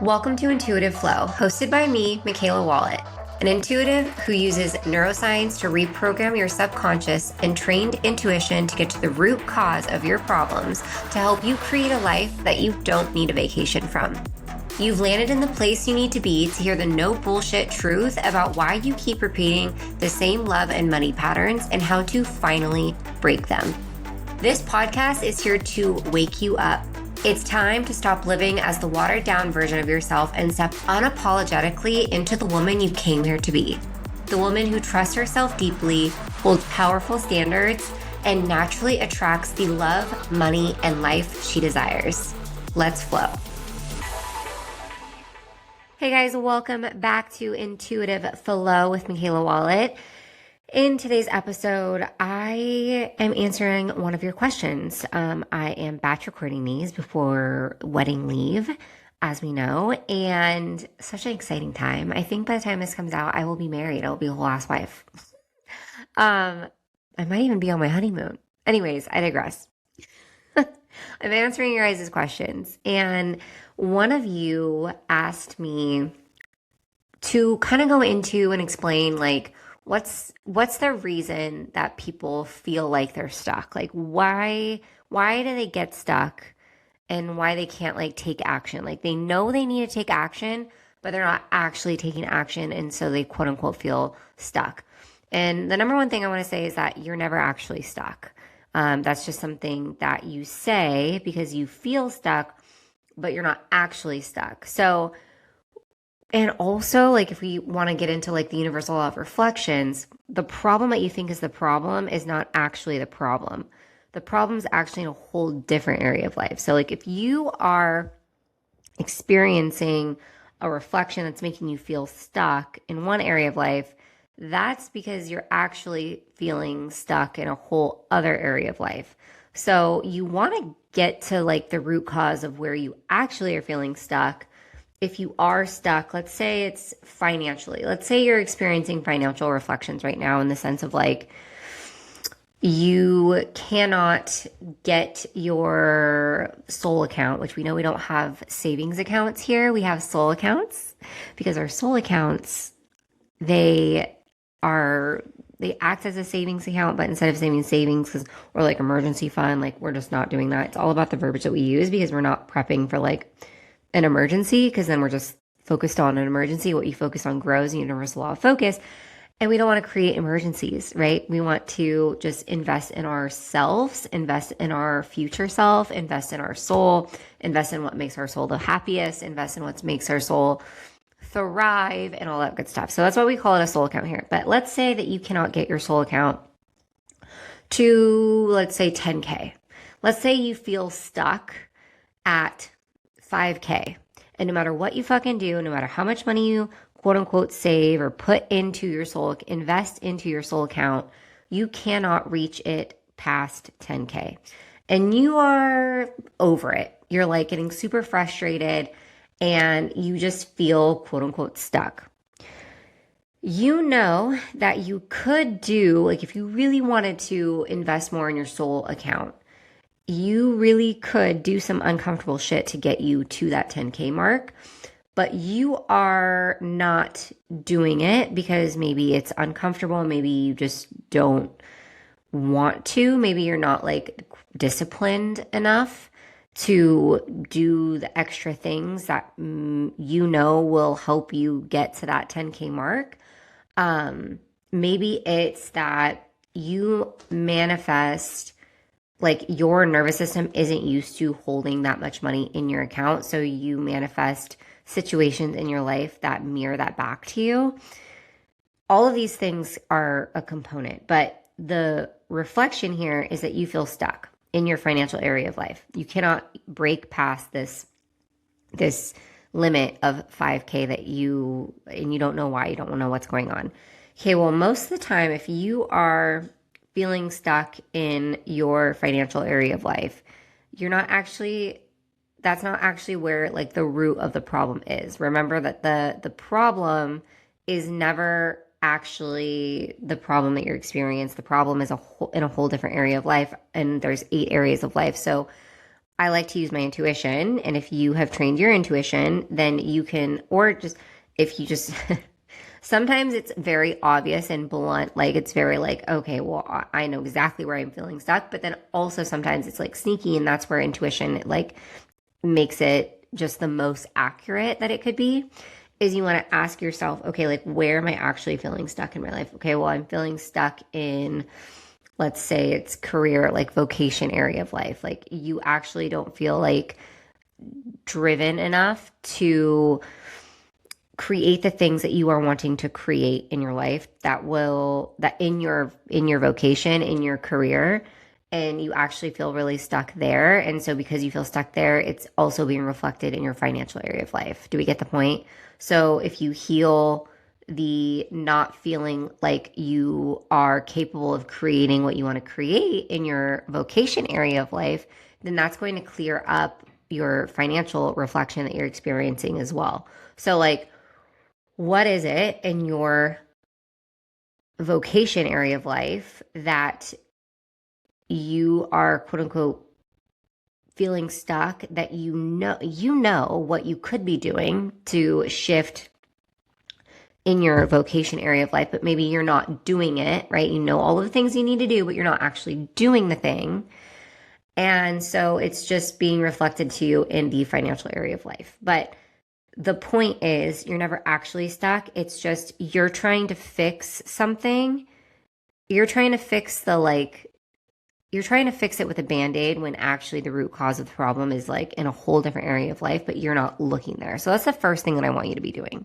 Welcome to Intuitive Flow, hosted by me, Mikaela Wallet, an intuitive who uses neuroscience to reprogram your subconscious and trained intuition to get to the root cause of your problems to help you create a life that you don't need a vacation from. You've landed in the place you need to be to hear the no bullshit truth about why you keep repeating the same love and money patterns and how to finally break them. This podcast is here to wake you up. It's time to stop living as the watered down version of yourself and step unapologetically into the woman you came here to be. The woman who trusts herself deeply, holds powerful standards, and naturally attracts the love, money, and life she desires. Let's flow. Hey guys, welcome back to Intuitive Flow with Mikaela Wallet. In today's episode, I am answering one of your questions. I am batch recording these before wedding leave, as we know, and such an exciting time. I think by the time this comes out, I will be married. I'll be a whole ass wife. I might even be on my honeymoon. Anyways, I digress. I'm answering your guys' questions, and one of you asked me to kind of go into and explain, like, what's the reason that people feel like they're stuck? Like, why do they get stuck, and why they can't like take action? Like, they know they need to take action, but they're not actually taking action, and so they quote unquote feel stuck. And the number one thing I want to say is that you're never actually stuck. That's just something that you say because you feel stuck, but you're not actually stuck. So, and also, like, if we want to get into like the universal law of reflections, the problem that you think is the problem is not actually the problem. The problem is actually in a whole different area of life. So, like, if you are experiencing a reflection that's making you feel stuck in one area of life, that's because you're actually feeling stuck in a whole other area of life. So you want to get to like the root cause of where you actually are feeling stuck. If you are stuck, let's say it's financially. Let's say you're experiencing financial reflections right now in the sense of like you cannot get your soul account, which we know we don't have savings accounts here. We have soul accounts because our soul accounts, they act as a savings account, but instead of savings or like emergency fund, like we're just not doing that. It's all about the verbiage that we use because we're not prepping for like an emergency, because then we're just focused on an emergency. What you focus on grows, universal law of focus. And we don't want to create emergencies, right? We want to just invest in ourselves, invest in our future self, invest in our soul, invest in what makes our soul the happiest, invest in what makes our soul thrive, and all that good stuff. So that's why we call it a soul account here. But let's say that you cannot get your soul account to, let's say, 10K. Let's say you feel stuck at 5K. And no matter what you fucking do, no matter how much money you quote unquote save or put into your soul, invest into your soul account, you cannot reach it past 10K. And you are over it. You're like getting super frustrated and you just feel quote unquote stuck. You know that you could do, like, if you really wanted to invest more in your soul account, you really could do some uncomfortable shit to get you to that 10K mark, but you are not doing it because maybe it's uncomfortable. Maybe you just don't want to. Maybe you're not like disciplined enough to do the extra things that you know will help you get to that 10K mark. Maybe it's that you manifest, like, your nervous system isn't used to holding that much money in your account. So you manifest situations in your life that mirror that back to you. All of these things are a component, but the reflection here is that you feel stuck in your financial area of life. You cannot break past this limit of 5K and you don't know why, you don't know what's going on. Okay, well, most of the time, if you are feeling stuck in your financial area of life, that's not actually where like the root of the problem is. Remember that the problem is never actually the problem that you're experiencing. The problem is in a whole different area of life, and there's 8 areas of life. So I like to use my intuition. And if you have trained your intuition, then you can, or just, if you just, sometimes it's very obvious and blunt. Like it's very like, okay, well, I know exactly where I'm feeling stuck. But then also sometimes it's like sneaky, and that's where intuition like makes it just the most accurate that it could be. Is you want to ask yourself, okay, like where am I actually feeling stuck in my life? Okay, well, I'm feeling stuck in, let's say it's career, like vocation area of life. Like you actually don't feel like driven enough to create the things that you are wanting to create in your life, that in your vocation, in your career, and you actually feel really stuck there. And so because you feel stuck there, it's also being reflected in your financial area of life. Do we get the point? So if you heal the not feeling like you are capable of creating what you want to create in your vocation area of life, then that's going to clear up your financial reflection that you're experiencing as well. So like, what is it in your vocation area of life that you are quote unquote feeling stuck, that you know what you could be doing to shift in your vocation area of life, but maybe you're not doing it, right? You know all of the things you need to do, but you're not actually doing the thing. And so it's just being reflected to you in the financial area of life. But the point is, you're never actually stuck. It's just you're trying to fix something. You're trying to fix you're trying to fix it with a band-aid when actually the root cause of the problem is like in a whole different area of life, but you're not looking there. So that's the first thing that I want you to be doing.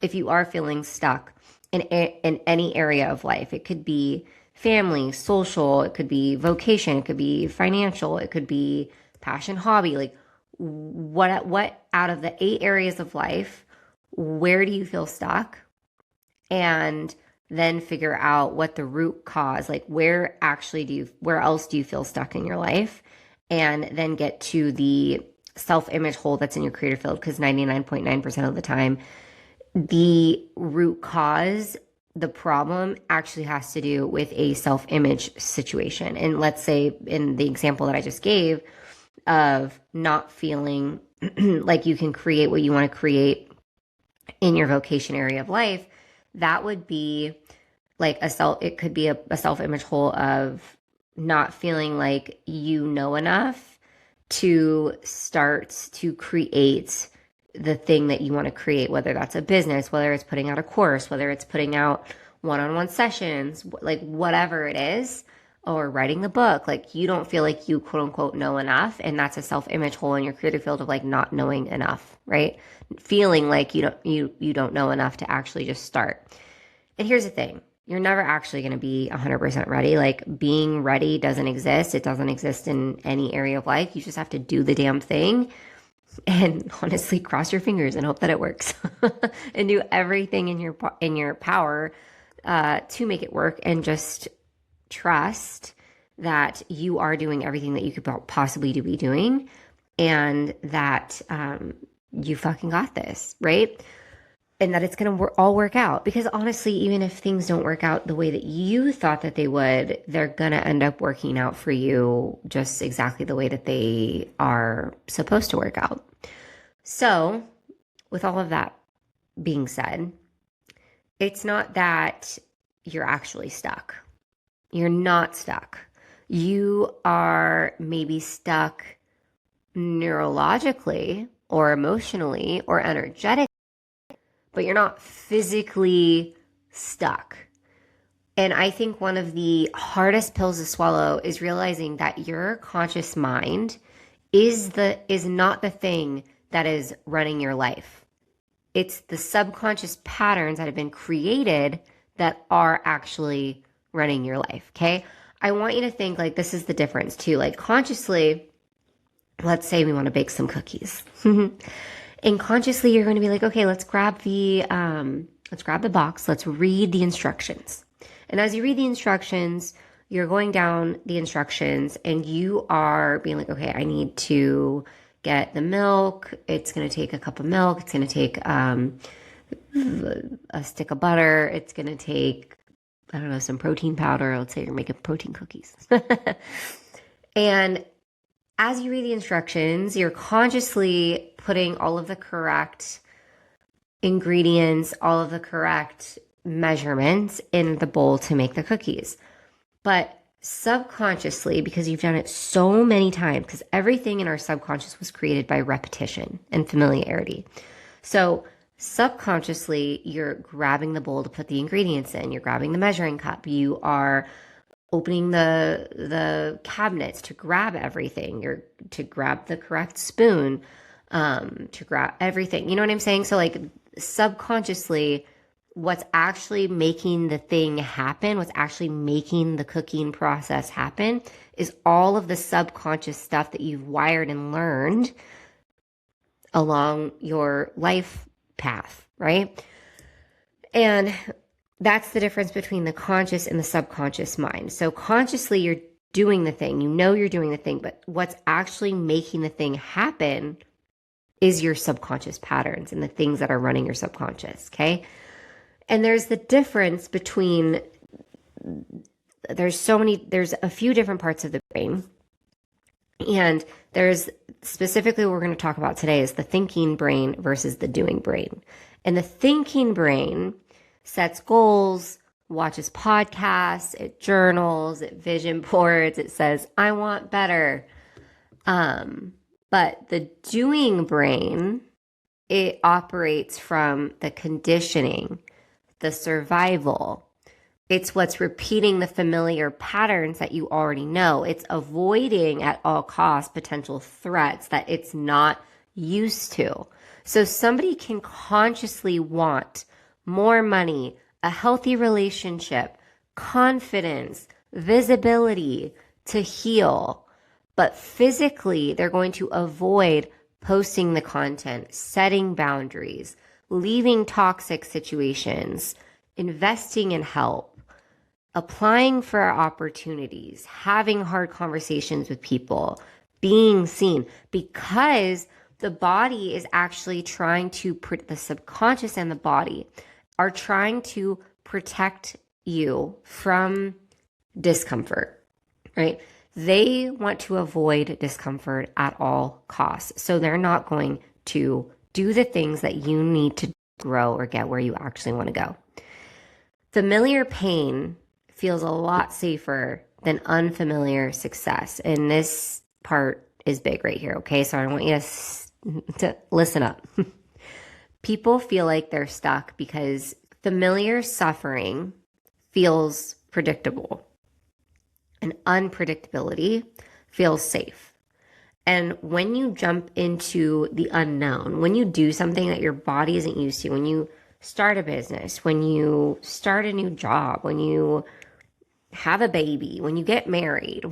If you are feeling stuck in any area of life, it could be family, social, it could be vocation, it could be financial, it could be passion, hobby, like what out of the 8 areas of life, where do you feel stuck? And then figure out what the root cause, like where else do you feel stuck in your life? And then get to the self-image hole that's in your creative field, because 99.9% of the time, the root cause, the problem actually has to do with a self-image situation. And let's say in the example that I just gave of not feeling like you can create what you want to create in your vocation area of life, that would be like it could be a self-image hole of not feeling like you know enough to start to create the thing that you want to create, whether that's a business, whether it's putting out a course, whether it's putting out one-on-one sessions, like whatever it is, or writing the book. Like you don't feel like you quote unquote know enough, and that's a self-image hole in your creative field of like not knowing enough, right? Feeling like you don't know enough to actually just start. And here's the thing. You're never actually going to be 100% ready. Like being ready doesn't exist. It doesn't exist in any area of life. You just have to do the damn thing and honestly cross your fingers and hope that it works and do everything in your power to make it work, and just trust that you are doing everything that you could possibly be doing, and that you fucking got this, right? And that it's going to all work out. Because honestly, even if things don't work out the way that you thought that they would, they're going to end up working out for you just exactly the way that they are supposed to work out. So, with all of that being said, it's not that you're actually stuck. You're not stuck. You are maybe stuck neurologically or emotionally or energetically, but you're not physically stuck. And I think one of the hardest pills to swallow is realizing that your conscious mind is not the thing that is running your life. It's the subconscious patterns that have been created that are actually running your life, okay? I want you to think like this is the difference too. Like consciously, let's say we want to bake some cookies. And consciously you're going to be like, okay, let's grab the box, let's read the instructions. And as you read the instructions, you're going down the instructions and you are being like, okay, I need to get the milk. It's going to take a cup of milk. It's going to take a stick of butter. It's going to take, I don't know, some protein powder. Let's say you're making protein cookies. And as you read the instructions, you're consciously putting all of the correct ingredients, all of the correct measurements in the bowl to make the cookies. But subconsciously, because you've done it so many times, because everything in our subconscious was created by repetition and familiarity. So subconsciously, you're grabbing the bowl to put the ingredients in, you're grabbing the measuring cup, you are opening the cabinets to grab everything, you're to grab the correct spoon, to grab everything. You know what I'm saying? So like subconsciously, what's actually making the thing happen, what's actually making the cooking process happen is all of the subconscious stuff that you've wired and learned along your life path, right? And that's the difference between the conscious and the subconscious mind. So consciously, you're doing the thing, you know you're doing the thing, but what's actually making the thing happen is your subconscious patterns and the things that are running your subconscious, okay? And there's the difference between, there's a few different parts of the brain. And there's specifically what we're going to talk about today is the thinking brain versus the doing brain. And the thinking brain sets goals, watches podcasts, it journals, it vision boards, it says, I want better. But the doing brain, it operates from the conditioning, the survival. It's what's repeating the familiar patterns that you already know. It's avoiding at all costs potential threats that it's not used to. So somebody can consciously want more money, a healthy relationship, confidence, visibility, to heal. But physically, they're going to avoid posting the content, setting boundaries, leaving toxic situations, investing in help, applying for opportunities, having hard conversations with people, being seen, because the body is actually trying to, the subconscious and the body are trying to protect you from discomfort, right? They want to avoid discomfort at all costs. So they're not going to do the things that you need to grow or get where you actually want to go. Familiar pain feels a lot safer than unfamiliar success. And this part is big right here, okay? So I want you to listen up. People feel like they're stuck because familiar suffering feels predictable and unpredictability feels safe. And when you jump into the unknown, when you do something that your body isn't used to, when you start a business, when you start a new job, when you have a baby, when you get married,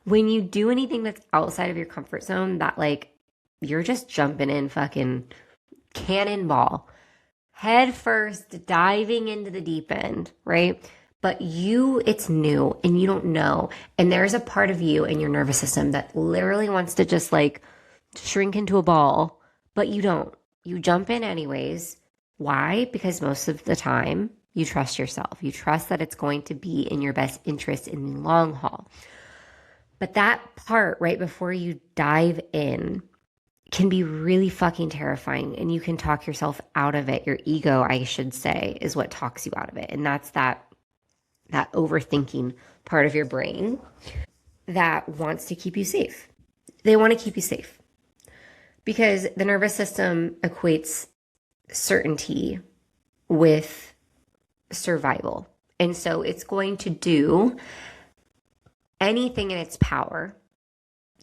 when you do anything that's outside of your comfort zone, that like you're just jumping in fucking cannonball, head first, diving into the deep end, right? But it's new and you don't know. And there's a part of you in your nervous system that literally wants to just like shrink into a ball, but you don't. You jump in anyways. Why? Because most of the time you trust yourself. You trust that it's going to be in your best interest in the long haul. But that part right before you dive in can be really fucking terrifying, and you can talk yourself out of it. Your ego, I should say, is what talks you out of it. And that's that overthinking part of your brain that wants to keep you safe. They want to keep you safe because the nervous system equates certainty with survival. And so it's going to do anything in its power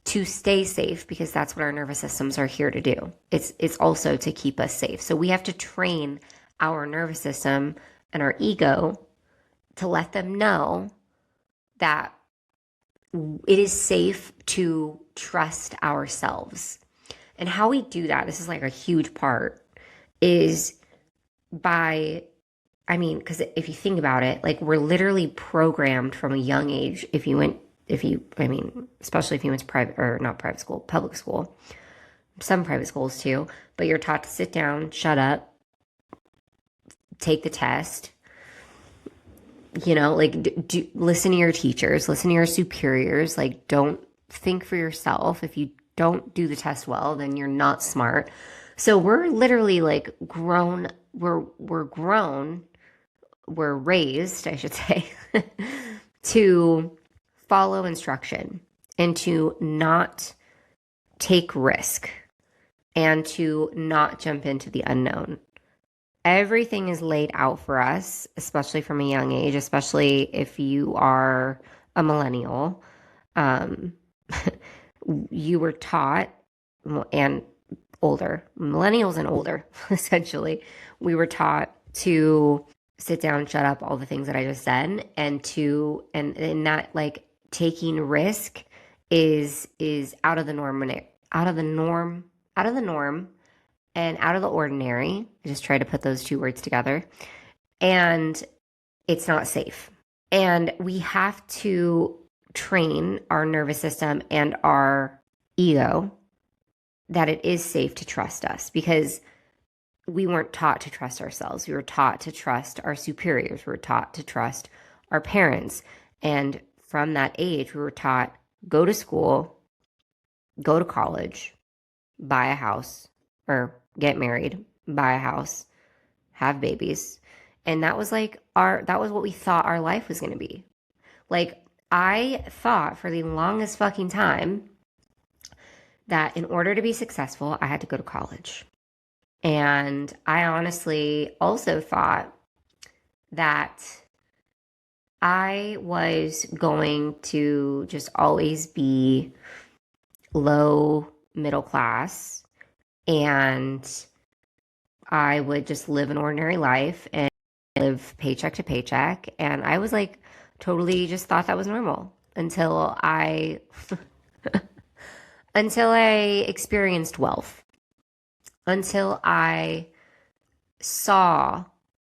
to stay safe, because that's what our nervous systems are here to do. It's also to keep us safe. So we have to train our nervous system and our ego to let them know that it is safe to trust ourselves. And how we do that, this is like a huge part, is by, because if you think about it, like we're literally programmed from a young age. Especially if you went to private, or not private school, public school, some private schools too, but you're taught to sit down, shut up, take the test, like listen to your teachers, listen to your superiors, like don't think for yourself. If you don't do the test well, then you're not smart. So we're literally like grown, we're grown, we're raised, I should say, to follow instruction and to not take risk and to not jump into the unknown. Everything is laid out for us, especially from a young age, especially if you are a millennial. Um, you were taught, and older, millennials and older, essentially, we were taught to sit down, shut up, all the things that I just said, and that like taking risk is out of the norm, out of the norm, out of the norm, and out of the ordinary. I just try to put those two words together, and it's not safe. And we have to train our nervous system and our ego that it is safe to trust us, because we weren't taught to trust ourselves. We were taught to trust our superiors. We were taught to trust our parents. And from that age, we were taught, go to school, go to college, buy a house, or get married, buy a house, have babies. And that was like that was what we thought our life was going to be. Like, I thought for the longest fucking time that in order to be successful, I had to go to college. And I honestly also thought that I was going to just always be low middle class, and I would just live an ordinary life and live paycheck to paycheck. And I was like, totally just thought that was normal until I until I experienced wealth, until I saw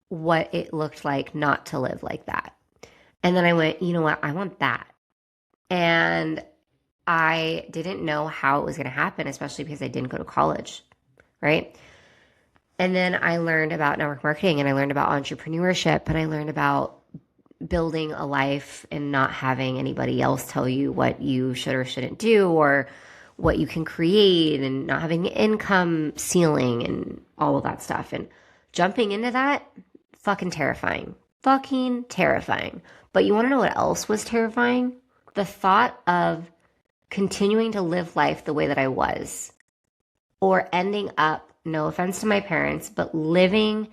what it looked like not to live like that. And then I went, you know what? I want that. And I didn't know how it was going to happen, especially because I didn't go to college, right? And then I learned about network marketing, and I learned about entrepreneurship, and I learned about building a life and not having anybody else tell you what you should or shouldn't do, or what you can create, and not having an income ceiling and all of that stuff. And jumping into that, fucking terrifying. Fucking terrifying. But you want to know what else was terrifying? The thought of continuing to live life the way that I was, or ending up, no offense to my parents, but living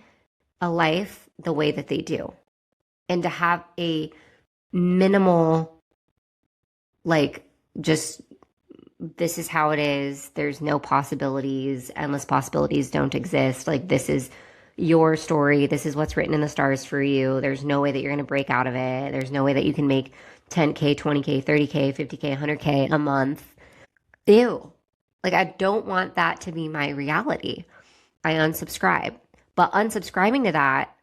a life the way that they do. And to have a minimal, like, just, this is how it is. There's no possibilities. Endless possibilities don't exist. Like, this is your story. This is what's written in the stars for you. There's no way that you're going to break out of it. There's no way that you can make 10K, 20K, 30K, 50K, 100K a month. Ew. Like, I don't want that to be my reality. I unsubscribe. But unsubscribing to that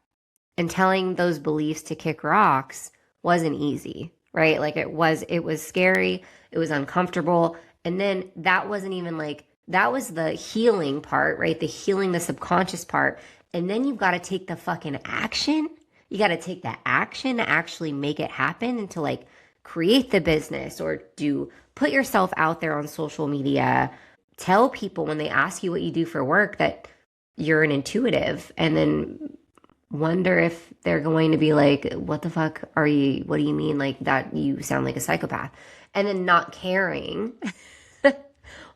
and telling those beliefs to kick rocks wasn't easy, right? Like, it was scary. It was uncomfortable. And then that wasn't even like, that was the healing part, right? The healing, the subconscious part. And then you've got to take the fucking action. You got to take that action to actually make it happen, and to like create the business, or put yourself out there on social media. Tell people when they ask you what you do for work that you're an intuitive, and then wonder if they're going to be like, what the fuck are you, what do you mean, like, that you sound like a psychopath? And then not caring.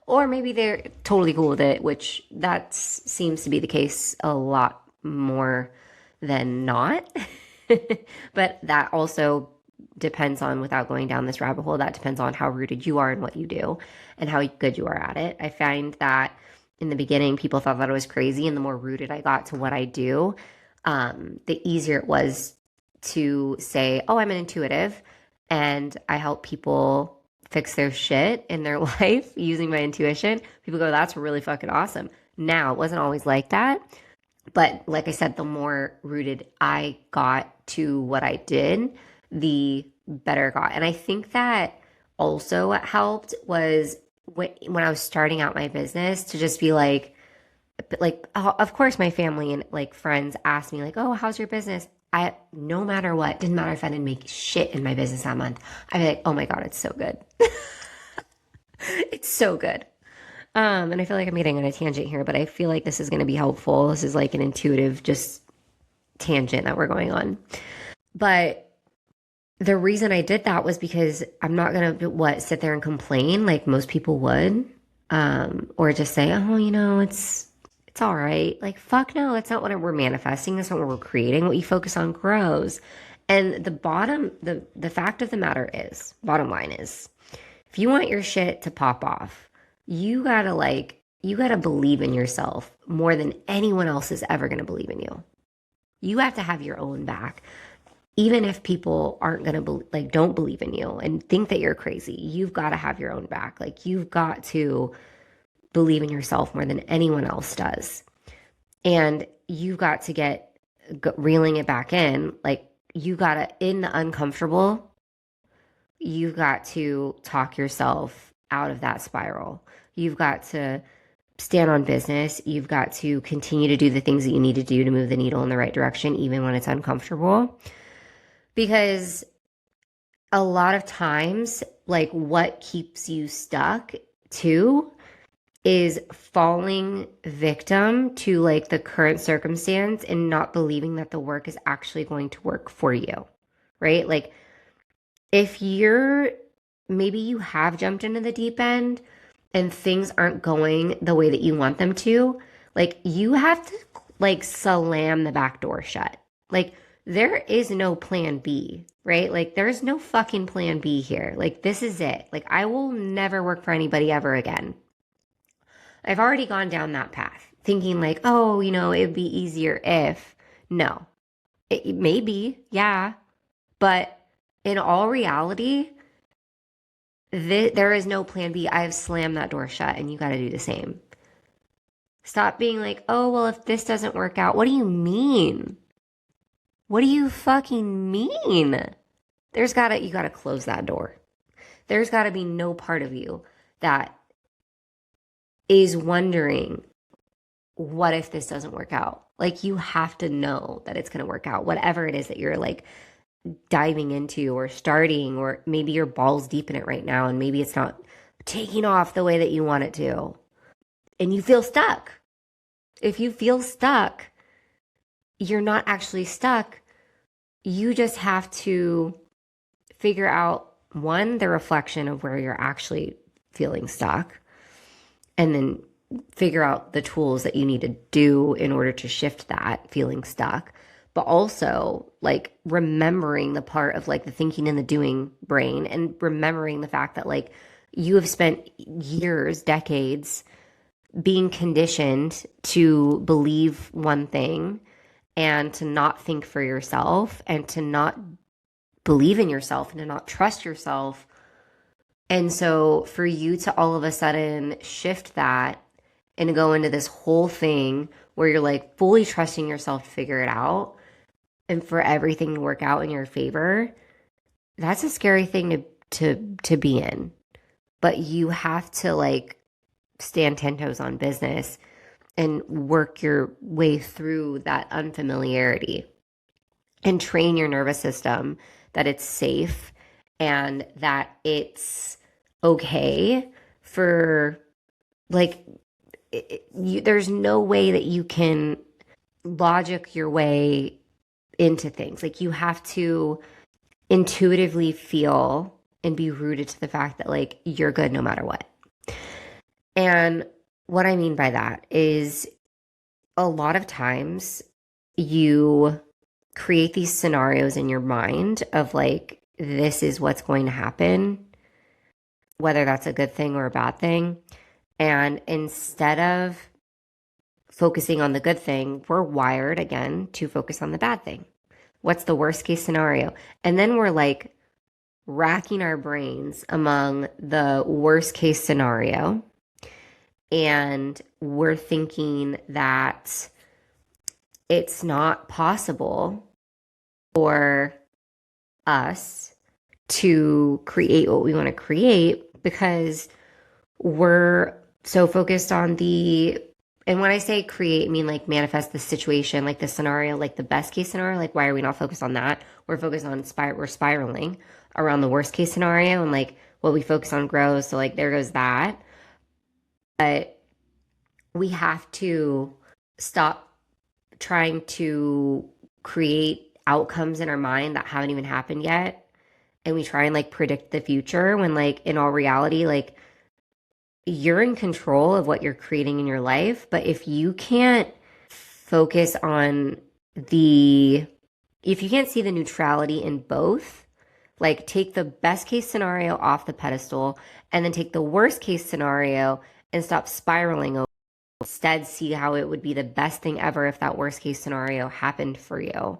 Or maybe they're totally cool with it, which that seems to be the case a lot more than not. But that also depends on, without going down this rabbit hole, that depends on how rooted you are in what you do and how good you are at it. I find that in the beginning, people thought that I was crazy, and the more rooted I got to what I do, the easier it was to say, oh, I'm an intuitive, and I help people fix their shit in their life using my intuition. People go, that's really fucking awesome. Now, it wasn't always like that. But like I said, the more rooted I got to what I did, the better it got. And I think that also what helped was when I was starting out my business, to just be like, of course my family and like friends asked me like, oh, how's your business? No matter what, didn't matter if I didn't make shit in my business that month, I'd be like, oh my God, it's so good. It's so good. And I feel like I'm getting on a tangent here, but I feel like this is going to be helpful. This is like an intuitive just tangent that we're going on. But the reason I did that was because I'm not going to, sit there and complain like most people would. Or just say, oh, it's all right. Like, fuck no, that's not what we're manifesting. That's not what we're creating. What you focus on grows. And the fact of the matter is, bottom line is, if you want your shit to pop off, you gotta believe in yourself more than anyone else is ever gonna believe in you. You have to have your own back. Even if people aren't gonna don't believe in you and think that you're crazy, you've got to have your own back. Like, you've got to believe in yourself more than anyone else does. And you've got to get reeling it back in. Like, you got to, in the uncomfortable, you've got to talk yourself out of that spiral. You've got to stand on business. You've got to continue to do the things that you need to do to move the needle in the right direction, even when it's uncomfortable. Because a lot of times, like, what keeps you stuck too is falling victim to like the current circumstance and not believing that the work is actually going to work for you, right? Like, if maybe you have jumped into the deep end and things aren't going the way that you want them to, like, you have to like slam the back door shut. Like, there is no plan B, right? Like, there's no fucking plan B here. Like, this is it. Like, I will never work for anybody ever again. I've already gone down that path thinking like, oh, it'd be easier if. No, it may be, yeah. But in all reality, there is no plan B. I have slammed that door shut, and you got to do the same. Stop being like, oh, well, if this doesn't work out, what do you mean? What do you fucking mean? You got to close that door. There's got to be no part of you that is wondering, what if this doesn't work out? Like, you have to know that it's going to work out, whatever it is that you're like diving into or starting, or maybe you're balls deep in it right now and maybe it's not taking off the way that you want it to. And you feel stuck. If you feel stuck, you're not actually stuck. You just have to figure out, one, the reflection of where you're actually feeling stuck, and then figure out the tools that you need to do in order to shift that feeling stuck. But also, like, remembering the part of like the thinking and the doing brain, and remembering the fact that like you have spent years, decades being conditioned to believe one thing and to not think for yourself and to not believe in yourself and to not trust yourself. And so for you to all of a sudden shift that and go into this whole thing where you're like fully trusting yourself to figure it out and for everything to work out in your favor, that's a scary thing to be in. But you have to like stand 10 toes on business and work your way through that unfamiliarity and train your nervous system that it's safe and that it's okay for like there's no way that you can logic your way into things. Like, you have to intuitively feel and be rooted to the fact that like you're good no matter what. And what I mean by that is, a lot of times you create these scenarios in your mind of like, this is what's going to happen, whether that's a good thing or a bad thing. And instead of focusing on the good thing, we're wired again to focus on the bad thing. What's the worst case scenario? And then we're like racking our brains among the worst case scenario. And we're thinking that it's not possible for us to create what we want to create because we're so focused on and when I say create, I mean like manifest the situation, like the scenario, like the best case scenario. Like, why are we not focused on that? We're focused on we're spiraling around the worst case scenario and like, what we focus on grows. So like there goes that. But we have to stop trying to create outcomes in our mind that haven't even happened yet. And we try and like predict the future when like in all reality, like you're in control of what you're creating in your life. But if you can't focus on if you can't see the neutrality in both, like take the best case scenario off the pedestal and then take the worst case scenario and stop spiraling over. Instead, see how it would be the best thing ever if that worst case scenario happened for you.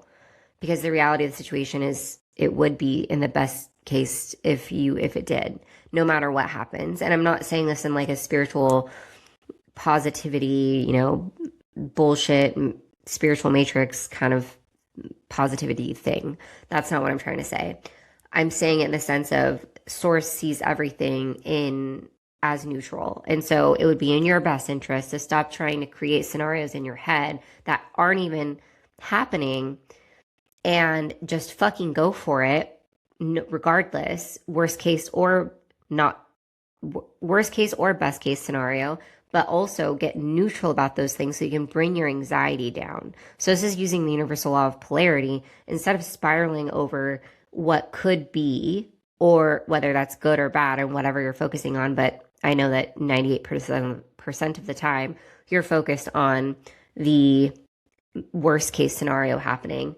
Because the reality of the situation is it would be in the best case if it did, no matter what happens. And I'm not saying this in like a spiritual positivity, bullshit, spiritual matrix kind of positivity thing. That's not what I'm trying to say. I'm saying it in the sense of source sees everything in as neutral. And so it would be in your best interest to stop trying to create scenarios in your head that aren't even happening and just fucking go for it regardless, worst case or best case scenario, but also get neutral about those things so you can bring your anxiety down. So this is using the universal law of polarity instead of spiraling over what could be or whether that's good or bad and whatever you're focusing on. But I know that 98% of the time you're focused on the worst case scenario happening.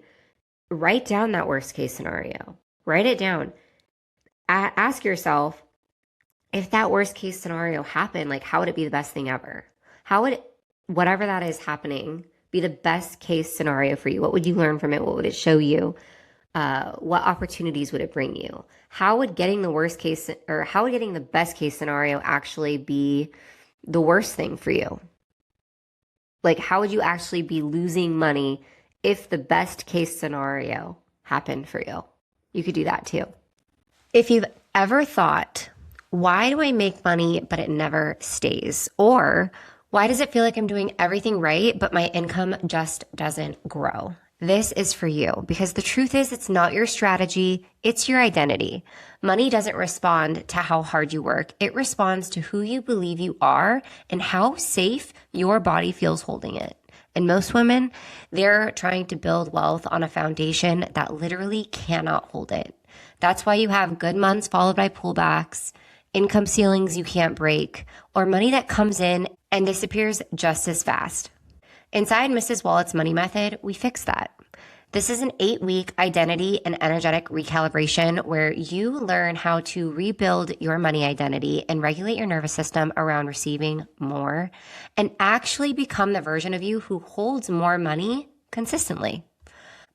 Write down that worst case scenario. Write it down. Ask yourself, if that worst case scenario happened, like how would it be the best thing ever? How would whatever that is happening be the best case scenario for you? What would you learn from it? What would it show you? What opportunities would it bring you? How would getting the best case scenario actually be the worst thing for you? Like, how would you actually be losing money if the best case scenario happened for you? You could do that too. If you've ever thought, why do I make money but it never stays? Or why does it feel like I'm doing everything right but my income just doesn't grow? This is for you because the truth is it's not your strategy, it's your identity. Money doesn't respond to how hard you work. It responds to who you believe you are and how safe your body feels holding it. And most women, they're trying to build wealth on a foundation that literally cannot hold it. That's why you have good months followed by pullbacks, income ceilings you can't break, or money that comes in and disappears just as fast. Inside Mrs. Wallet's money method, we fix that. This is an 8-week identity and energetic recalibration where you learn how to rebuild your money identity and regulate your nervous system around receiving more and actually become the version of you who holds more money consistently.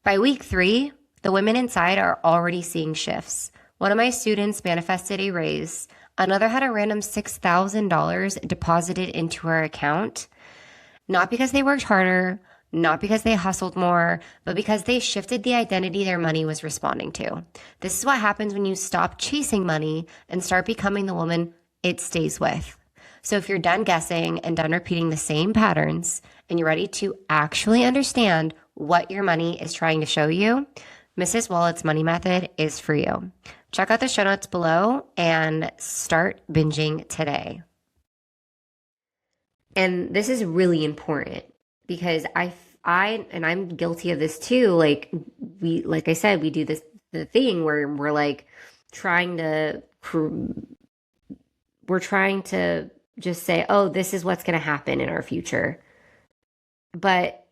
By week 3, the women inside are already seeing shifts. One of my students manifested a raise. Another had a random $6,000 deposited into her account. Not because they worked harder, not because they hustled more, but because they shifted the identity their money was responding to. This is what happens when you stop chasing money and start becoming the woman it stays with. So if you're done guessing and done repeating the same patterns and you're ready to actually understand what your money is trying to show you, Mrs. Wallet's money method is for you. Check out the show notes below and start binging today. And this is really important because I'm guilty of this too. Like I said, we do the thing where we're like we're trying to just say, oh, this is what's going to happen in our future. But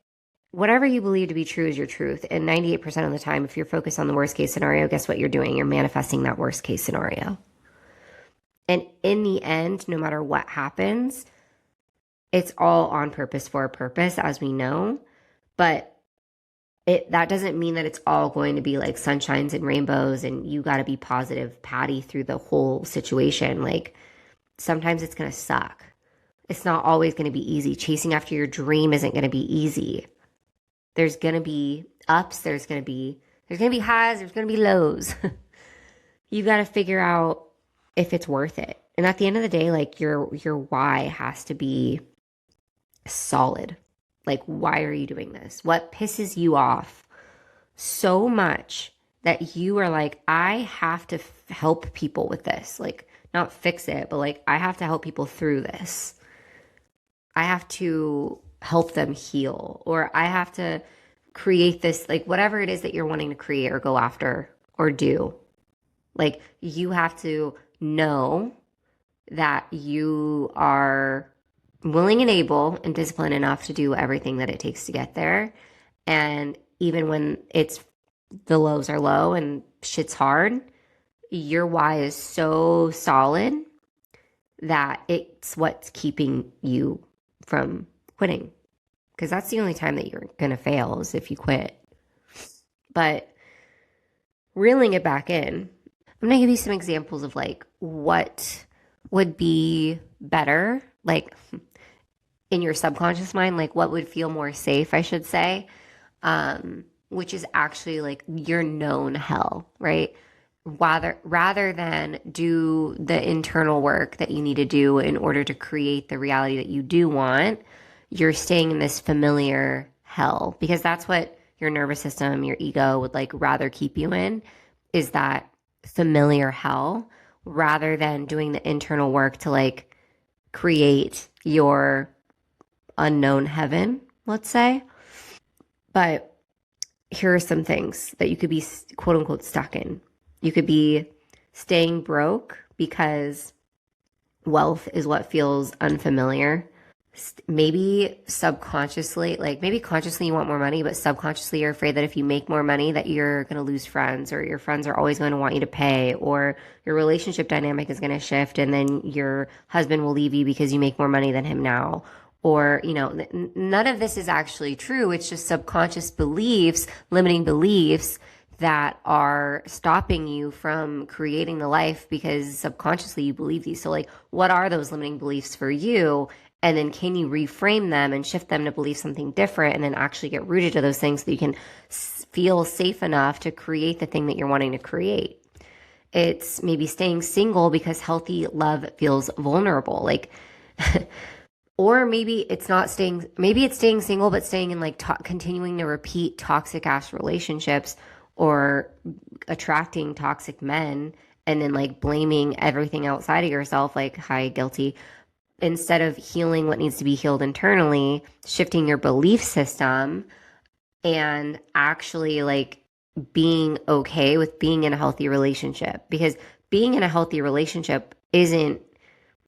whatever you believe to be true is your truth. And 98% of the time, if you're focused on the worst case scenario, guess what you're doing? You're manifesting that worst case scenario. And in the end, no matter what happens, it's all on purpose for a purpose, as we know, but that doesn't mean that it's all going to be like sunshines and rainbows and you got to be positive Patty through the whole situation. Like sometimes it's going to suck. It's not always going to be easy. Chasing after your dream isn't going to be easy. There's going to be ups, there's going to be highs, there's going to be lows. You got to figure out if it's worth it. And at the end of the day, like your why has to be solid. Like, why are you doing this? What pisses you off so much that you are like, I have to help people with this? Like, not fix it, but like I have to help people through this. I have to help them heal, or I have to create this, like whatever it is that you're wanting to create or go after or do. Like you have to know that you are willing and able and disciplined enough to do everything that it takes to get there. And even when it's the lows are low and shit's hard, your why is so solid that it's what's keeping you from quitting. Because that's the only time that you're going to fail is if you quit. But reeling it back in, I'm going to give you some examples of like what would be better, like in your subconscious mind, like what would feel more safe, I should say, which is actually like your known hell, right? Rather than do the internal work that you need to do in order to create the reality that you do want, you're staying in this familiar hell because that's what your nervous system, your ego would like rather keep you in, is that familiar hell rather than doing the internal work to like create your unknown heaven, let's say. But here are some things that you could be quote unquote stuck in. You could be staying broke because wealth is what feels unfamiliar. Maybe subconsciously, like maybe consciously you want more money, but subconsciously you're afraid that if you make more money that you're going to lose friends, or your friends are always going to want you to pay, or your relationship dynamic is going to shift and then your husband will leave you because you make more money than him now. Or, you know, none of this is actually true. It's just subconscious beliefs, limiting beliefs that are stopping you from creating the life because subconsciously you believe these. So like, what are those limiting beliefs for you? And then can you reframe them and shift them to believe something different and then actually get rooted to those things so that you can feel safe enough to create the thing that you're wanting to create? It's maybe staying single because healthy love feels vulnerable. Like, or maybe it's not staying, maybe it's staying single, but staying in like continuing to repeat toxic ass relationships or attracting toxic men and then like blaming everything outside of yourself, like, hi, guilty, instead of healing what needs to be healed internally, shifting your belief system and actually like being okay with being in a healthy relationship. Because being in a healthy relationship isn't,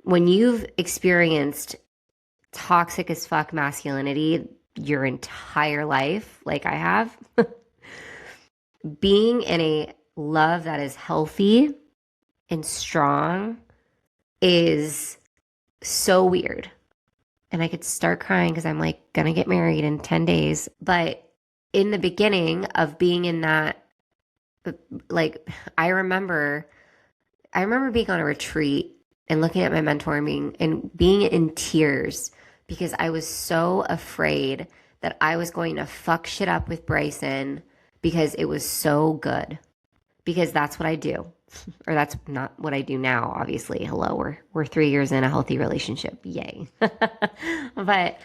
when you've experienced toxic as fuck masculinity your entire life, like I have, being in a love that is healthy and strong is so weird. And I could start crying because I'm like gonna get married in 10 days. But in the beginning of being in that, like I remember being on a retreat and looking at my mentor and being in tears because I was so afraid that I was going to fuck shit up with Bryson because it was so good. Because that's what I do. Or that's not what I do now, obviously. Hello, we're 3 years in a healthy relationship. Yay. But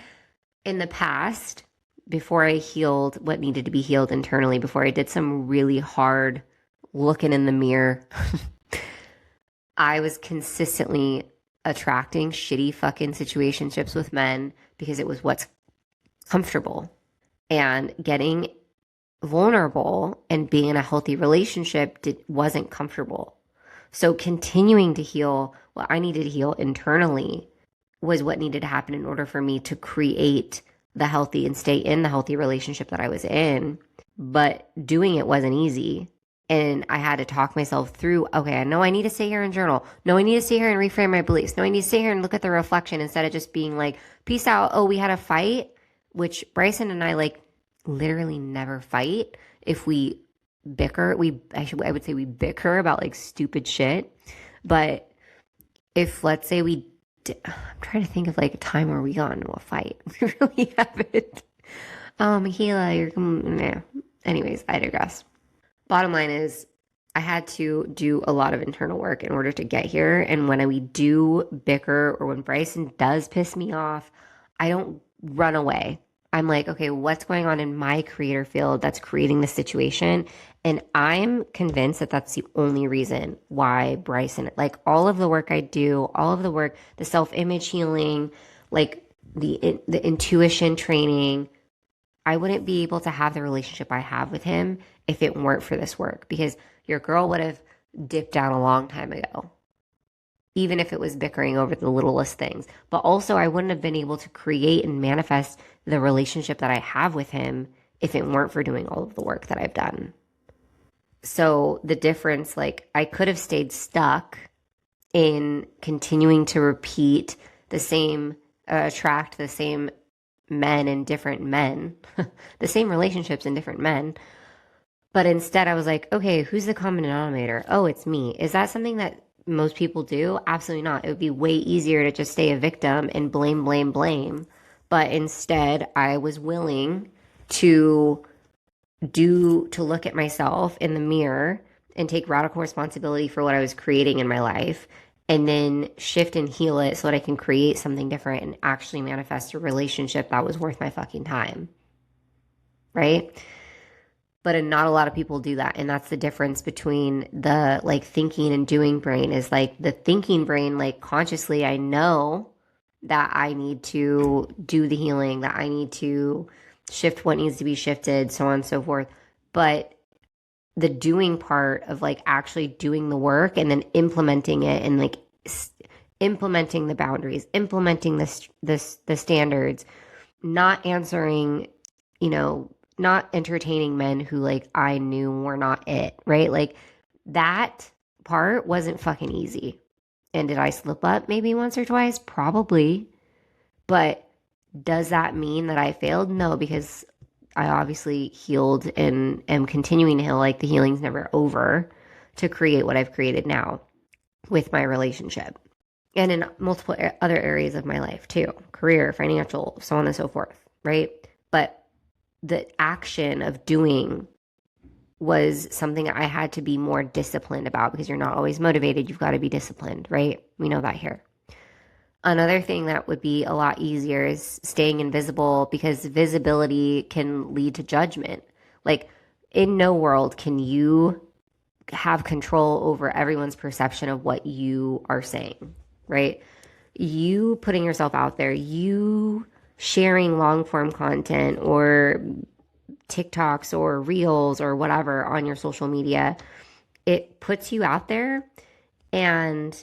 in the past, before I healed what needed to be healed internally, before I did some really hard looking in the mirror, I was consistently attracting shitty fucking situationships with men because it was what's comfortable. And getting vulnerable and being in a healthy relationship wasn't comfortable. So continuing to heal what I needed to heal internally was what needed to happen in order for me to create the healthy and stay in the healthy relationship that I was in. But doing it wasn't easy. And I had to talk myself through, okay, I know I need to sit here and journal. No, I need to sit here and reframe my beliefs. No, I need to sit here and look at the reflection instead of just being like, peace out. Oh, we had a fight, which Bryson and I like literally never fight. If we bicker, I would say we bicker about like stupid shit. But if let's say I'm trying to think of like a time where we got into a fight. We really haven't. Oh, Mikaela, nah. Anyways, I digress. Bottom line is, I had to do a lot of internal work in order to get here. And when we do bicker or when Bryson does piss me off, I don't run away. I'm like, okay, what's going on in my creator field that's creating this situation? And I'm convinced that that's the only reason why Bryson, like all of the work I do, all of the work, the self-image healing, like the intuition training, I wouldn't be able to have the relationship I have with him if it weren't for this work, because your girl would have dipped out a long time ago, even if it was bickering over the littlest things. But also, I wouldn't have been able to create and manifest the relationship that I have with him if it weren't for doing all of the work that I've done. So the difference, like, I could have stayed stuck in continuing to repeat the same, attract the same men and different men, the same relationships in different men. But instead, I was like, okay, who's the common denominator? Oh, it's me. Is that something that most people do? Absolutely not. It would be way easier to just stay a victim and blame, blame, blame. But instead, I was willing to to look at myself in the mirror and take radical responsibility for what I was creating in my life, and then shift and heal it so that I can create something different and actually manifest a relationship that was worth my fucking time. Right? But not a lot of people do that. And that's the difference between the like thinking and doing brain. Is like the thinking brain, like consciously, I know that I need to do the healing, that I need to shift what needs to be shifted, so on and so forth. But the doing part of like actually doing the work and then implementing it, and like implementing the boundaries, implementing the standards, not answering, not entertaining men who like I knew were not it, right? Like that part wasn't fucking easy. And did I slip up maybe once or twice? Probably. But does that mean that I failed? No, because I obviously healed and am continuing to heal. Like the healing's never over to create what I've created now with my relationship and in multiple other areas of my life too, career, financial, so on and so forth, right? But the action of doing was something I had to be more disciplined about, because you're not always motivated. You've got to be disciplined, right? We know that here. Another thing that would be a lot easier is staying invisible, because visibility can lead to judgment. Like, in no world can you have control over everyone's perception of what you are saying, right? You putting yourself out there, you sharing long form content or TikToks or reels or whatever on your social media, it puts you out there and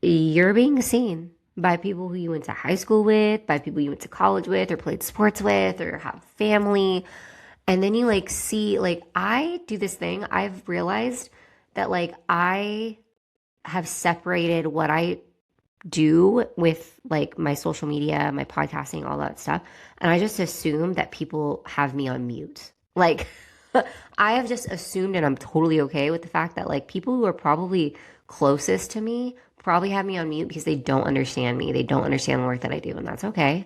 you're being seen by people who you went to high school with, by people you went to college with or played sports with or have family. And then you like see, like, I do this thing. I've realized that like I have separated what I do with like my social media, my podcasting, all that stuff. And I just assume that people have me on mute. Like, I have just assumed, and I'm totally okay with the fact that like people who are probably closest to me probably have me on mute because they don't understand me. They don't understand the work that I do, and that's okay.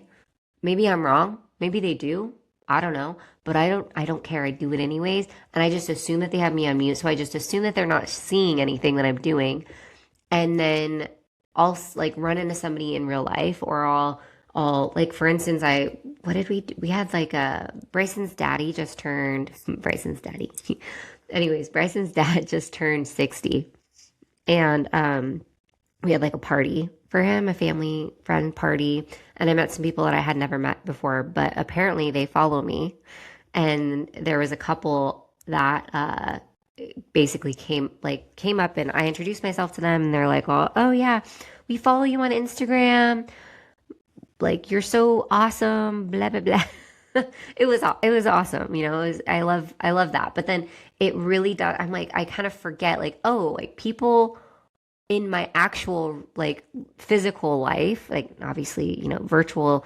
Maybe I'm wrong. Maybe they do. I don't know, but I don't care. I do it anyways, and I just assume that they have me on mute. So I just assume that they're not seeing anything that I'm doing. And then I'll like run into somebody in real life, or I'll like, for instance, what did we do? We had like Bryson's daddy just turned Bryson's daddy. Anyways, Bryson's dad just turned 60, and we had like a party for him, a family friend party, and I met some people that I had never met before, but apparently they follow me, and there was a couple that basically came up, and I introduced myself to them, and they're like, oh yeah, we follow you on Instagram, like you're so awesome, blah blah blah. It was awesome, I love that. But then it really does, I'm like, I kind of forget, like, oh, like people in my actual like physical life, like obviously, virtual,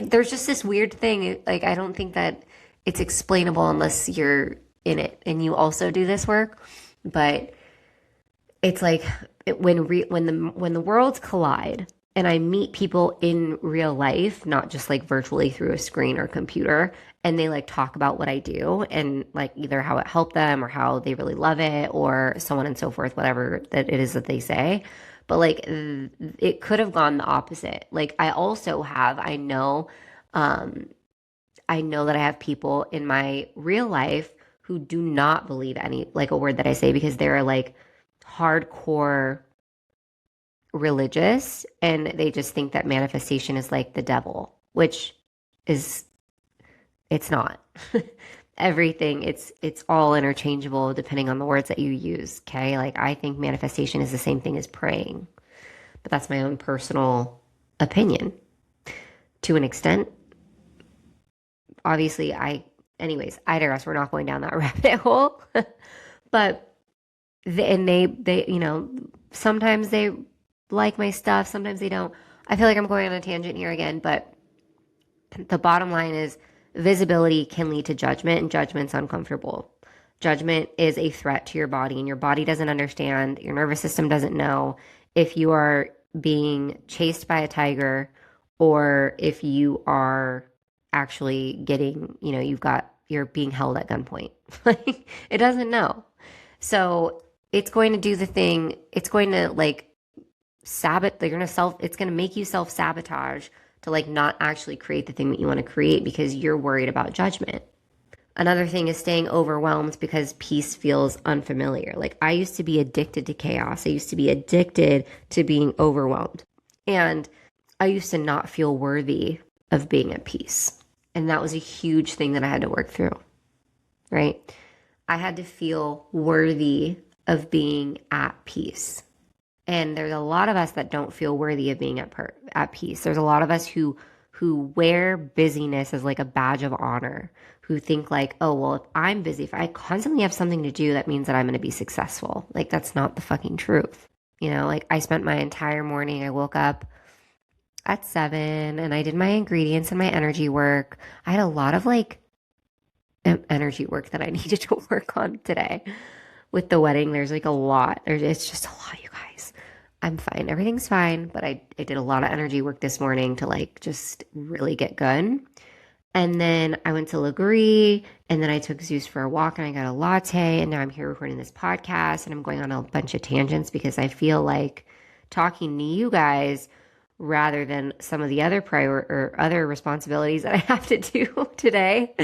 there's just this weird thing, like I don't think that it's explainable unless you're in it and you also do this work. But it's like when the worlds collide and I meet people in real life, not just like virtually through a screen or computer, and they like talk about what I do and like either how it helped them or how they really love it or so on and so forth, whatever that it is that they say. But like it could have gone the opposite. Like I know I know that I have people in my real life who do not believe any, like a word that I say, because they're like hardcore religious and they just think that manifestation is like the devil, which is, it's not. Everything, it's all interchangeable depending on the words that you use, okay? Like I think manifestation is the same thing as praying, but that's my own personal opinion to an extent. Obviously, anyways, I digress. We're not going down that rabbit hole. But they, you know, sometimes they like my stuff, sometimes they don't. I feel like I'm going on a tangent here again, but the bottom line is visibility can lead to judgment, and judgment's uncomfortable. Judgment is a threat to your body, and your body doesn't understand, your nervous system doesn't know if you are being chased by a tiger or if you are actually getting, you know, you're being held at gunpoint. Like it doesn't know. So it's going to do the thing, it's going to like it's going to make you self-sabotage to like not actually create the thing that you want to create because you're worried about judgment. Another thing is staying overwhelmed because peace feels unfamiliar. Like I used to be addicted to chaos. I used to be addicted to being overwhelmed. And I used to not feel worthy of being at peace. And that was a huge thing that I had to work through, right? I had to feel worthy of being at peace. And there's a lot of us that don't feel worthy of being at peace. There's a lot of us who wear busyness as like a badge of honor, who think like, oh, well, if I'm busy, if I constantly have something to do, that means that I'm going to be successful. Like that's not the fucking truth. You know, like I spent my entire morning, I woke up at 7 and I did my ingredients and my energy work. I had a lot of like energy work that I needed to work on today. With the wedding, there's like a lot. It's just a lot, you guys. I'm fine. Everything's fine. But I did a lot of energy work this morning to like just really get good. And then I went to Legree, and then I took Zeus for a walk and I got a latte. And now I'm here recording this podcast and I'm going on a bunch of tangents because I feel like talking to you guys rather than some of the other other responsibilities that I have to do today.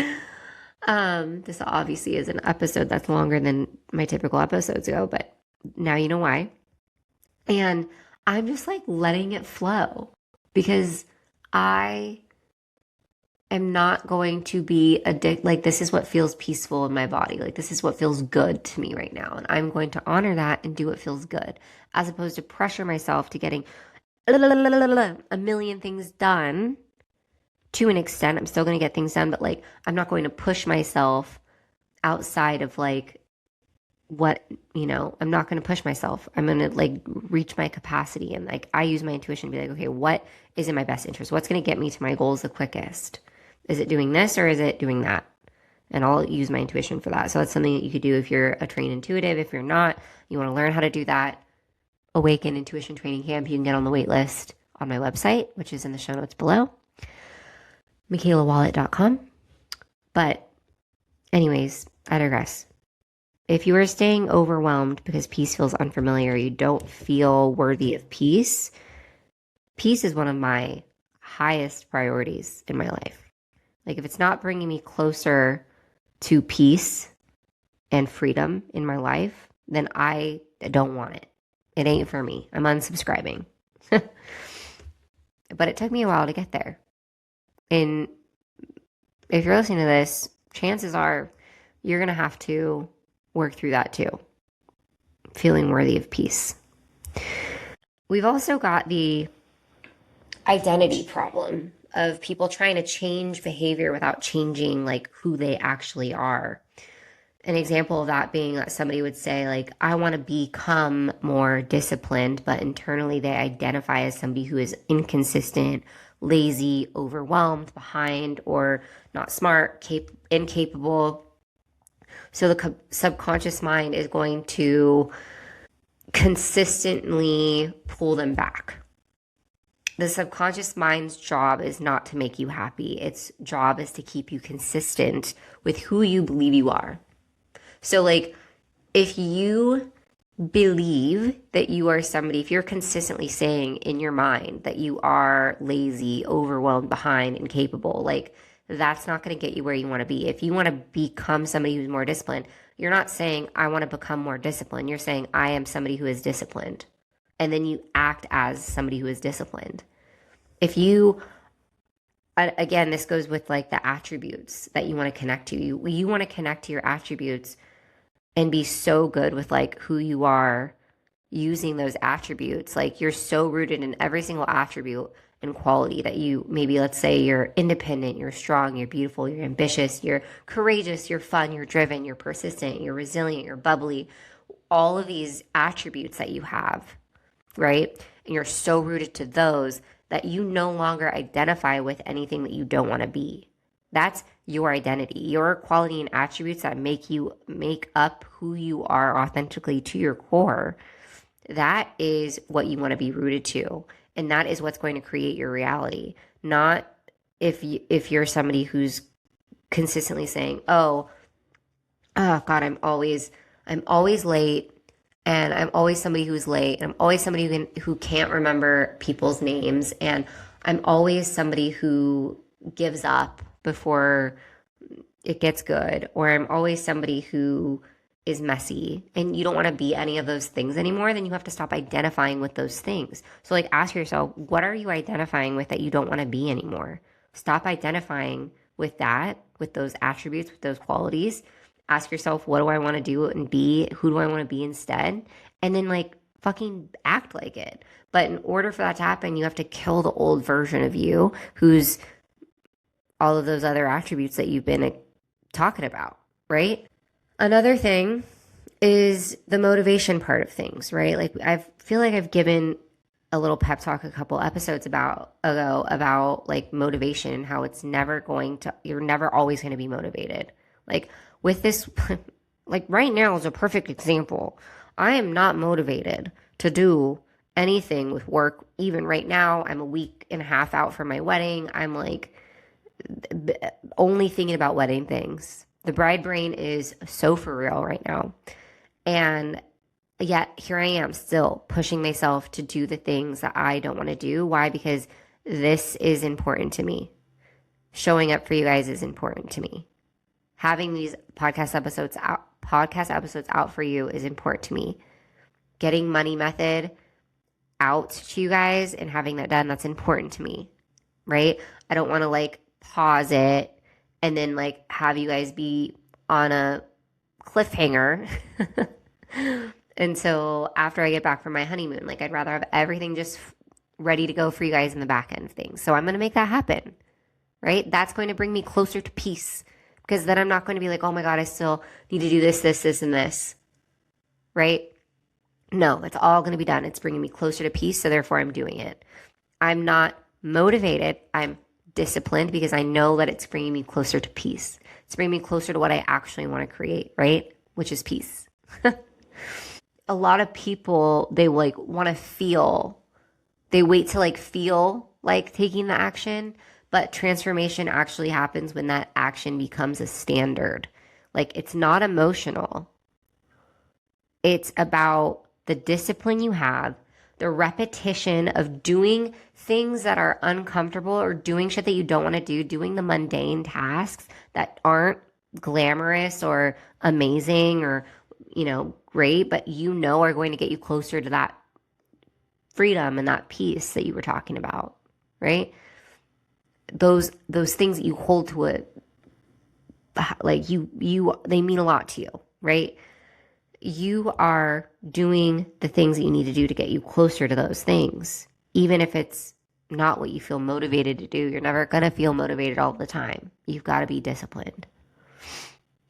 This obviously is an episode that's longer than my typical episodes go, but now you know why. And I'm just like letting it flow because I am not going to be addicted. Like this is what feels peaceful in my body. Like this is what feels good to me right now. And I'm going to honor that and do what feels good as opposed to pressure myself to getting a million things done. To an extent, I'm still going to get things done, but like, I'm not going to push myself outside of like what, you know, I'm not going to push myself. I'm going to like reach my capacity. And like, I use my intuition to be like, okay, what is in my best interest? What's going to get me to my goals the quickest? Is it doing this or is it doing that? And I'll use my intuition for that. So that's something that you could do if you're a trained intuitive. If you're not, you want to learn how to do that. Awaken Intuition Training Camp. You can get on the wait list on my website, which is in the show notes below. MikaelaWallet.com. But anyways, I digress. If you are staying overwhelmed because peace feels unfamiliar, you don't feel worthy of peace, peace is one of my highest priorities in my life. Like if it's not bringing me closer to peace and freedom in my life, then I don't want it. It ain't for me. I'm unsubscribing. But it took me a while to get there. And if you're listening to this, chances are you're going to have to work through that too. Feeling worthy of peace. We've also got the identity problem of people trying to change behavior without changing like who they actually are. An example of that being that somebody would say like, I want to become more disciplined, but internally they identify as somebody who is inconsistent, lazy, overwhelmed, behind, or not smart, incapable. So the subconscious mind is going to consistently pull them back. The subconscious mind's job is not to make you happy. Its job is to keep you consistent with who you believe you are. So like if you believe that you are somebody, if you're consistently saying in your mind that you are lazy, overwhelmed, behind, incapable, like that's not going to get you where you want to be. If you want to become somebody who's more disciplined, you're not saying, I want to become more disciplined. You're saying, I am somebody who is disciplined. And then you act as somebody who is disciplined. If you, again, this goes with like the attributes that you want to connect to. You want to connect to your attributes and be so good with like who you are using those attributes. Like you're so rooted in every single attribute and quality that you, maybe let's say you're independent, you're strong, you're beautiful, you're ambitious, you're courageous, you're fun, you're driven, you're persistent, you're resilient, you're bubbly. All of these attributes that you have, right? And you're so rooted to those that you no longer identify with anything that you don't want to be. That's your identity, your quality and attributes that make up who you are authentically to your core. That is what you want to be rooted to. And that is what's going to create your reality. Not if you're somebody who's consistently saying, oh God, I'm always late, and I'm always somebody who's late, and I'm always somebody who can't remember people's names, and I'm always somebody who gives up before it gets good, or I'm always somebody who is messy, and you don't want to be any of those things anymore, then you have to stop identifying with those things. So like ask yourself, what are you identifying with that you don't want to be anymore? Stop identifying with that, with those attributes, with those qualities. Ask yourself, what do I want to do and be? Who do I want to be instead? And then like fucking act like it. But in order for that to happen, you have to kill the old version of you who's all of those other attributes that you've been talking about, right? Another thing is the motivation part of things, right? Like I feel like I've given a little pep talk a couple episodes ago about like motivation and how it's never going to, you're never always going to be motivated. Like with this, like right now is a perfect example. I am not motivated to do anything with work. Even right now, I'm a week and a half out from my wedding. I'm like only thinking about wedding things. The bride brain is so for real right now. And yet here I am still pushing myself to do the things that I don't want to do. Why? Because this is important to me. Showing up for you guys is important to me. Having these podcast episodes out for you is important to me. Getting money method out to you guys and having that done, that's important to me, right? I don't want to like pause it and then like have you guys be on a cliffhanger until after I get back from my honeymoon. Like I'd rather have everything just ready to go for you guys in the back end of things. So I'm going to make that happen, right? That's going to bring me closer to peace, because then I'm not going to be like, oh my God, I still need to do this, and this, right? No, it's all going to be done. It's bringing me closer to peace, so therefore I'm doing it. I'm not motivated. I'm disciplined because I know that it's bringing me closer to peace. It's bringing me closer to what I actually want to create, right? Which is peace. A lot of people, they like want to feel, they wait to like feel like taking the action, but transformation actually happens when that action becomes a standard. Like it's not emotional. It's about the discipline you have, the repetition of doing things that are uncomfortable or doing shit that you don't want to do, doing the mundane tasks that aren't glamorous or amazing or, you know, great, but you know are going to get you closer to that freedom and that peace that you were talking about, right? Those things that you hold to it, like they mean a lot to you, right? You are doing the things that you need to do to get you closer to those things. Even if it's not what you feel motivated to do, you're never going to feel motivated all the time. You've got to be disciplined.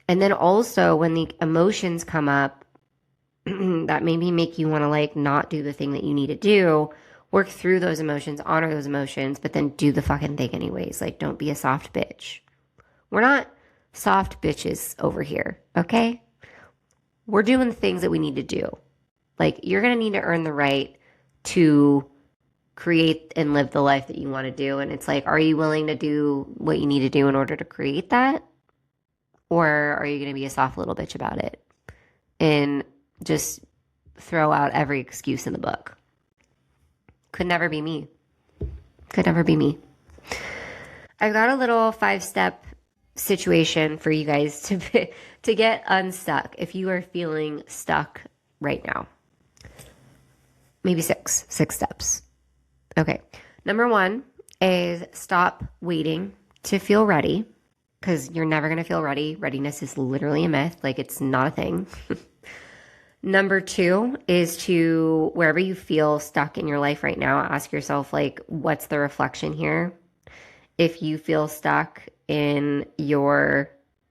And then also when the emotions come up that maybe make you want to like not do the thing that you need to do, work through those emotions, honor those emotions, but then do the fucking thing anyways. Like, don't be a soft bitch. We're not soft bitches over here, okay? We're doing the things that we need to do. Like, you're going to need to earn the right to create and live the life that you want to do. And it's like, are you willing to do what you need to do in order to create that? Or are you going to be a soft little bitch about it and just throw out every excuse in the book. Could never be me. Could never be me. I've got a little 5-step situation for you guys to get unstuck if you are feeling stuck right now. Maybe six steps. Okay. Number 1 is stop waiting to feel ready, because you're never going to feel ready. Readiness is literally a myth. Like, it's not a thing. Number 2 is to, wherever you feel stuck in your life right now, ask yourself, like, what's the reflection here? If you feel stuck in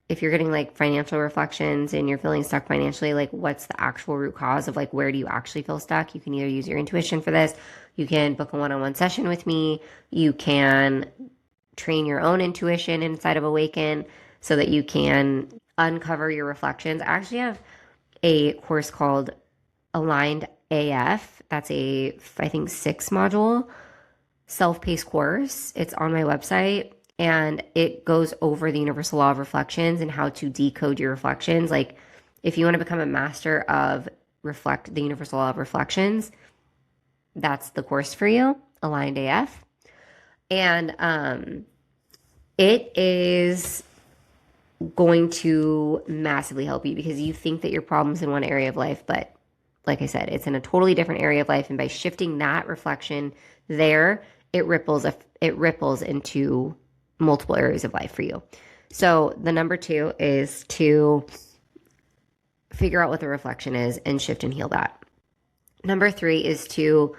if you're getting like financial reflections and you're feeling stuck financially, like, what's the actual root cause of, like, where do you actually feel stuck? You can either use your intuition for this. You can book a one-on-one session with me. You can train your own intuition inside of Awaken so that you can uncover your reflections. I actually have a course called Aligned AF. That's a, I think, 6-module self-paced course. It's on my website, and it goes over the universal law of reflections and how to decode your reflections. Like, if you want to become a master of the universal law of reflections, that's the course for you, Aligned AF. And it is going to massively help you, because you think that your problem's in one area of life, but like I said, it's in a totally different area of life. And by shifting that reflection there, it ripples into multiple areas of life for you. So the number 2 is to figure out what the reflection is and shift and heal that. Number 3 is to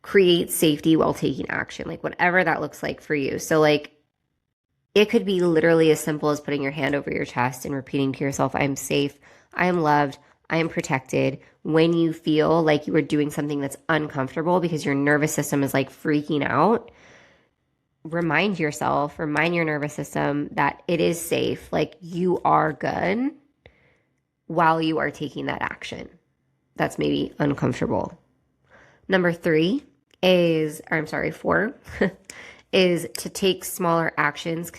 create safety while taking action, like whatever that looks like for you. So, like, it could be literally as simple as putting your hand over your chest and repeating to yourself, I am safe, I am loved, I am protected. When you feel like you are doing something that's uncomfortable because your nervous system is like freaking out, remind your nervous system that it is safe, like you are good, while you are taking that action that's maybe uncomfortable. Number 4 is to take smaller actions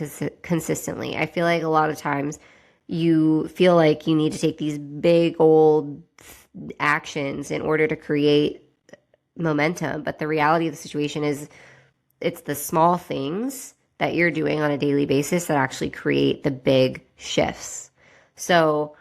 consistently. I feel like a lot of times you feel like you need to take these big old actions in order to create momentum. But the reality of the situation is it's the small things that you're doing on a daily basis that actually create the big shifts. So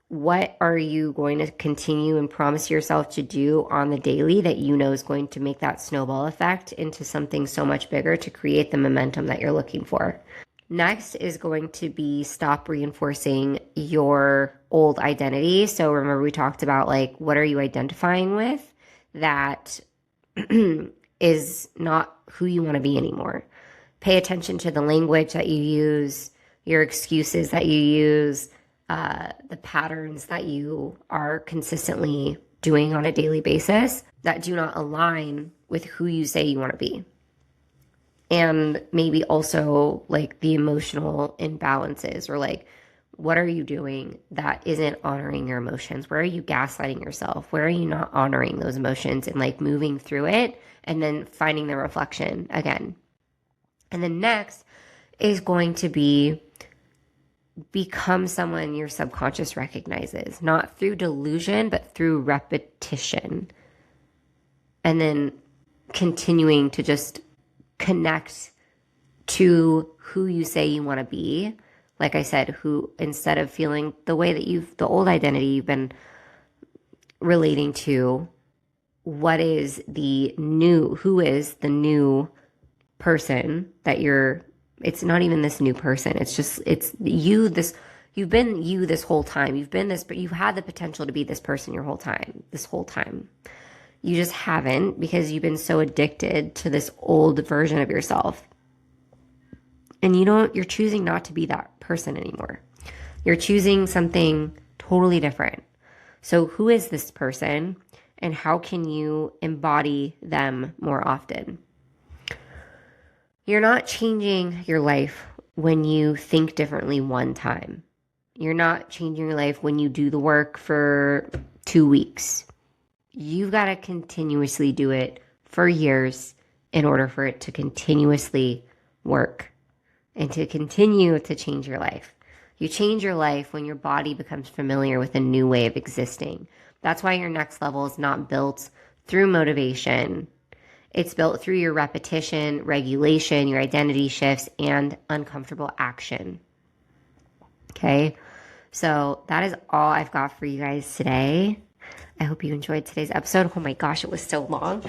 what are you going to continue and promise yourself to do on the daily that you know is going to make that snowball effect into something so much bigger to create the momentum that you're looking for? Next is going to be stop reinforcing your old identity. So remember, we talked about, like, what are you identifying with that is not who you want to be anymore. Pay attention to the language that you use, your excuses that you use, the patterns that you are consistently doing on a daily basis that do not align with who you say you want to be. And maybe also, like, the emotional imbalances, or like, what are you doing that isn't honoring your emotions? Where are you gaslighting yourself? Where are you not honoring those emotions and, like, moving through it and then finding the reflection again? And then next is going to be become someone your subconscious recognizes, not through delusion, but through repetition. And then continuing to just connect to who you say you want to be. Like I said, who, instead of feeling the way that the old identity you've been relating to, who is the new person that it's not even this new person. It's you, you've been you this whole time. You've been this, but you've had the potential to be this person this whole time. You just haven't, because you've been so addicted to this old version of yourself. And you're choosing not to be that person anymore. You're choosing something totally different. So who is this person, and how can you embody them more often? You're not changing your life when you think differently one time. You're not changing your life when you do the work for 2 weeks. You've got to continuously do it for years in order for it to continuously work and to continue to change your life. You change your life when your body becomes familiar with a new way of existing. That's why your next level is not built through motivation. It's built through your repetition, regulation, your identity shifts, and uncomfortable action. Okay? So that is all I've got for you guys today. I hope you enjoyed today's episode. Oh my gosh, it was so long.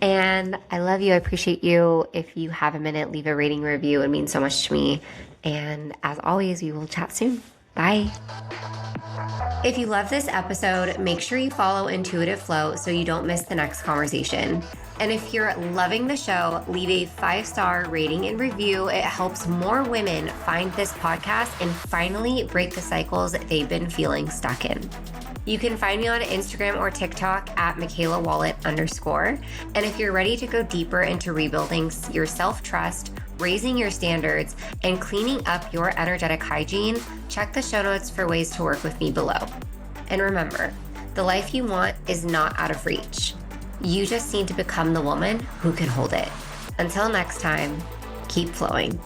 And I love you. I appreciate you. If you have a minute, leave a rating review. It means so much to me. And as always, we will chat soon. Bye. If you love this episode, make sure you follow Intuitive Flow so you don't miss the next conversation. And if you're loving the show, leave a 5-star rating and review. It helps more women find this podcast and finally break the cycles that they've been feeling stuck in. You can find me on Instagram or TikTok at Mikaela Wallet _. And if you're ready to go deeper into rebuilding your self-trust, raising your standards, and cleaning up your energetic hygiene, check the show notes for ways to work with me below. And remember, the life you want is not out of reach. You just need to become the woman who can hold it. Until next time, keep flowing.